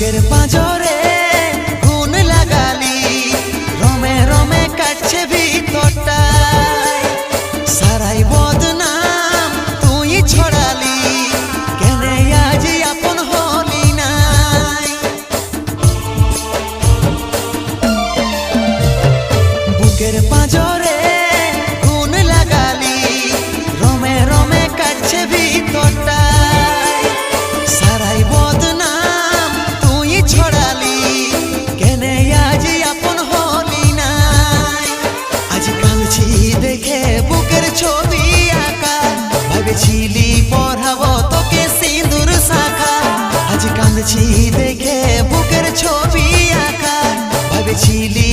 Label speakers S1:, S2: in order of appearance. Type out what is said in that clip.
S1: বুকের পাঁজরে গুণ লাগালি, রমে রমে কাটছে ভিতরটায়, সারাই বদনাম তুই ছড়ালি, কেনে আজ আপন হলি নাই। বুকের পাঁজরে গুণ লাগালি, রমে রমে কাটছে ভিতরটায়, সারাই বদনাম তুই ছড়ালি, কেনে আজ আপন হলি নাই। আজ কাঁদছি দেখে বুকের ছবি আঁকা, ভেবেছিলি পড়াবো তোকে সিঁদুর শাখা। আজ কাঁদছি দেখে বুকের ছবি আঁকা, ভেবেছিলি